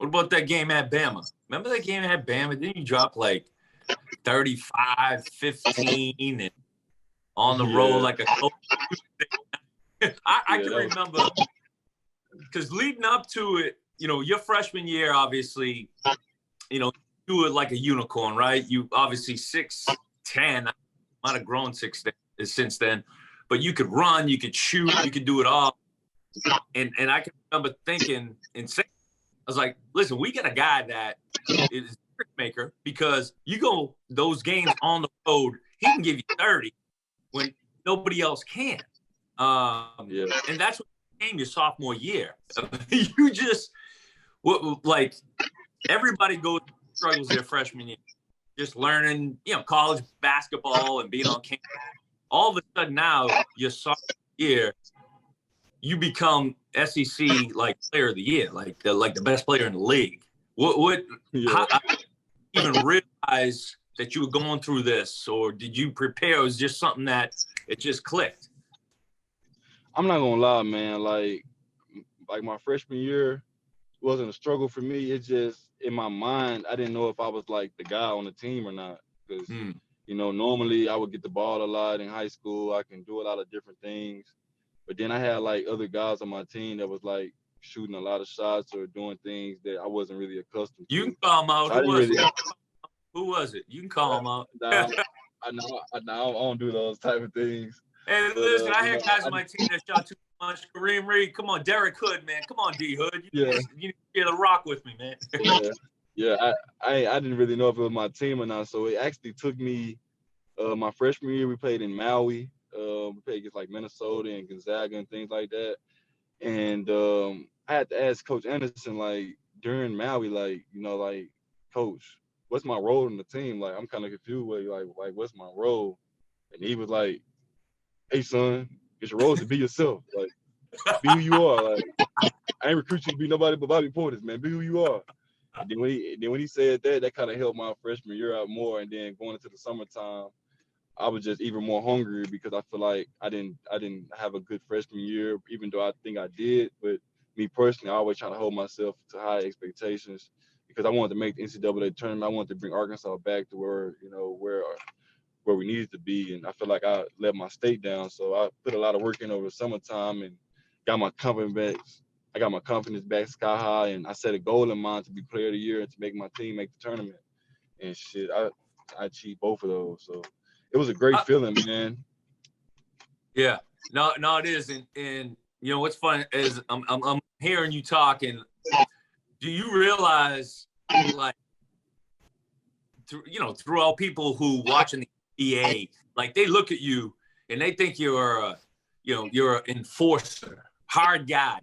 What about that game at Bama? Remember that game at Bama? Didn't you drop like 35, 15 and on the road like a coach? I can remember because leading up to it, your freshman year, obviously, you were like a unicorn, right? You obviously 6'10". I might have grown 6'10" since then, but you could run, you could shoot, you could do it all. And I can remember thinking and saying, I was like, listen, we got a guy that is a trick maker because you go those games on the road, he can give you 30 when nobody else can. And that's what became your sophomore year. You just, like, everybody goes struggles their freshman year, just learning, college basketball and being on campus. All of a sudden now, your sophomore year, you become SEC like player of the year, like the best player in the league. How even realize that you were going through this, or did you prepare? It was just something that it just clicked. I'm not gonna lie, man. Like my freshman year wasn't a struggle for me. It's just in my mind, I didn't know if I was like the guy on the team or not. Because normally I would get the ball a lot in high school. I can do a lot of different things. But then I had like other guys on my team that was like shooting a lot of shots or doing things that I wasn't really accustomed to. You can call them out. So Who was it? You can call them out. I don't do those type of things. Hey, listen, I had guys on my team that shot too much. Kareem Reed, come on, Derek Hood, man, come on, D Hood. You need to get a rock with me, man. I didn't really know if it was my team or not. So it actually took me. My freshman year, we played in Maui. We played against like Minnesota and Gonzaga and things like that. And I had to ask Coach Anderson, like during Maui, like Coach, what's my role in the team? Like I'm kind of confused with like what's my role? And he was like, hey son, it's your role to be yourself. Like be who you are. Like I ain't recruit you to be nobody but Bobby Portis, man. Be who you are. And then when he said that kind of helped my freshman year out more. And then going into the summertime, I was just even more hungry because I feel like I didn't have a good freshman year, even though I think I did. But me personally, I always try to hold myself to high expectations because I wanted to make the NCAA tournament. I wanted to bring Arkansas back to where we needed to be. And I feel like I let my state down. So I put a lot of work in over the summertime and got my confidence back. I got my confidence back sky high, and I set a goal in mind to be player of the year and to make my team make the tournament. And shit, I achieved both of those. So it was a great feeling, man. Yeah, no, it is, and what's fun is I'm hearing you talk, and do you realize, like, throughout people who watching the EA, like they look at you and they think you're an enforcer, hard guy.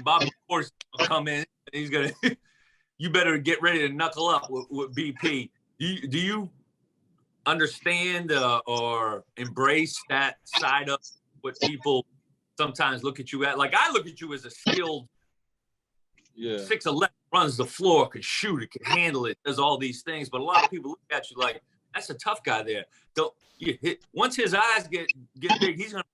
Bobby Portis will come in and he's gonna, you better get ready to knuckle up with BP. Do you understand or embrace that side of what people sometimes look at you at? Like I look at you as a skilled 6'11", runs the floor, could shoot it, could handle it, does all these things. But a lot of people look at you like, that's a tough guy there. Don't you hit once his eyes get big, he's gonna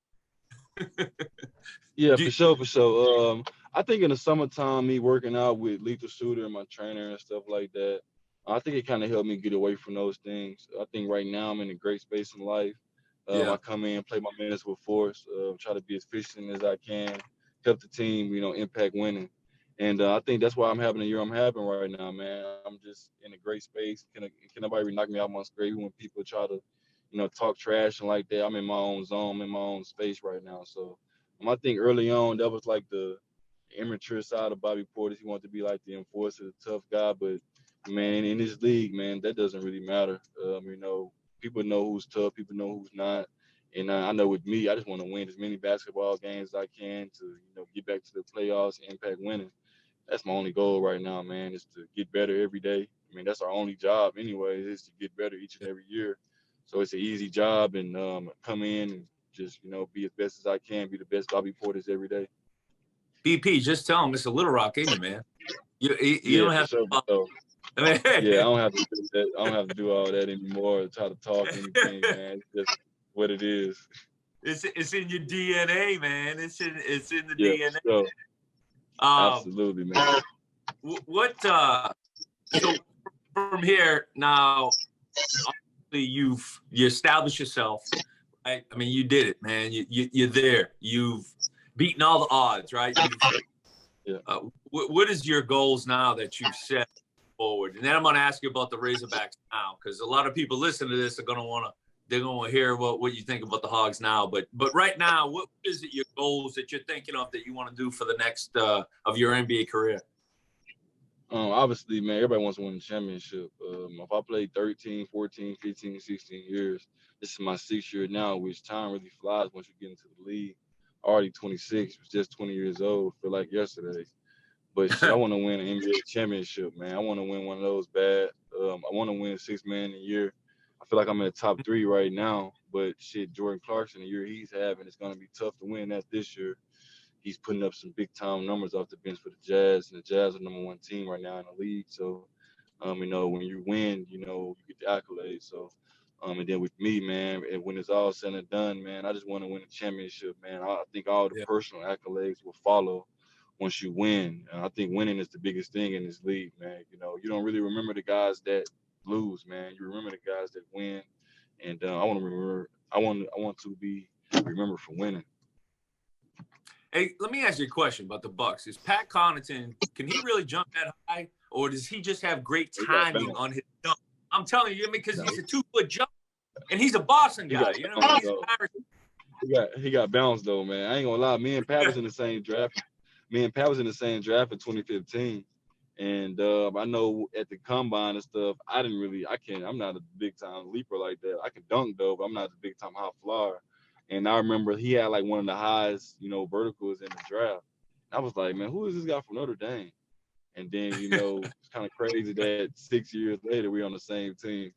for sure. I think in the summertime, me working out with Lethal Shooter and my trainer and stuff like that, I think it kind of helped me get away from those things. I think right now I'm in a great space in life. I come in, play my minutes with force, try to be as efficient as I can, help the team, impact winning. And I think that's why I'm having the year I'm having right now, man. I'm just in a great space. Can nobody really knock me out my square? Even when people try to, talk trash and like that, I'm in my own zone, I'm in my own space right now. So I think early on, that was like the immature side of Bobby Portis. He wanted to be like the enforcer, the tough guy. But, man, in this league, man, that doesn't really matter. People know who's tough. People know who's not. And I know with me, I just want to win as many basketball games as I can to, get back to the playoffs, impact winning. That's my only goal right now, man, is to get better every day. I mean, that's our only job anyway, is to get better each and every year. So it's an easy job, and come in and just, be as best as I can, be the best Bobby Portis every day. BP, just tell him it's a Little Rock, ain't it, man? You don't have to. I don't have to do that. I don't have to do all that anymore or try to talk anything, man. It's just what it is. It's in your DNA, man. It's in the DNA. So, absolutely, man. what so from here now, obviously you established yourself, right? I mean, you did it, man. You're there. You've beaten all the odds, right? Yeah. What is your goals now that you've set forward? And then I'm going to ask you about the Razorbacks now, because a lot of people listening to this are going to want to. They're going to hear what you think about the Hogs now. But right now, what is it your goals that you're thinking of that you want to do for the next of your NBA career? Obviously, man, everybody wants to win the championship. If I played 13, 14, 15, 16 years, this is my 6th year now, which time really flies once you get into the league. Already 26, was just 20 years old, feel like yesterday. But shit, I want to win an NBA championship, man. I want to win one of those bad. I want to win 6 man a year. I feel like I'm in the top 3 right now, but shit, Jordan Clarkson, the year he's having, it's going to be tough to win that this year. He's putting up some big time numbers off the bench for the Jazz, and the Jazz are #1 team right now in the league. So, you know, when you win, you know, you get the accolades. So, and then with me, man, and when it's all said and done, man, I just want to win a championship, man. I think all the personal accolades will follow once you win. And I think winning is the biggest thing in this league, man. You know, you don't really remember the guys that lose, man. You remember the guys that win. And I want to remember. I want to be remembered for winning. Hey, let me ask you a question about the Bucks. Is Pat Connaughton, can he really jump that high, or does he just have great timing on his jump? I'm telling you, because he's a 2-foot jump, and he's a Boston guy. You know what I mean? He got bounced though, man. I ain't gonna lie. Me and Pat was in the same draft. Me and Pat was in the same draft in 2015, and I know at the combine and stuff, I'm not a big time leaper like that. I can dunk though, but I'm not a big time high flyer. And I remember he had like one of the highest, you know, verticals in the draft. I was like, man, who is this guy from Notre Dame? And then, you know, it's kind of crazy that 6 years later we're on the same team.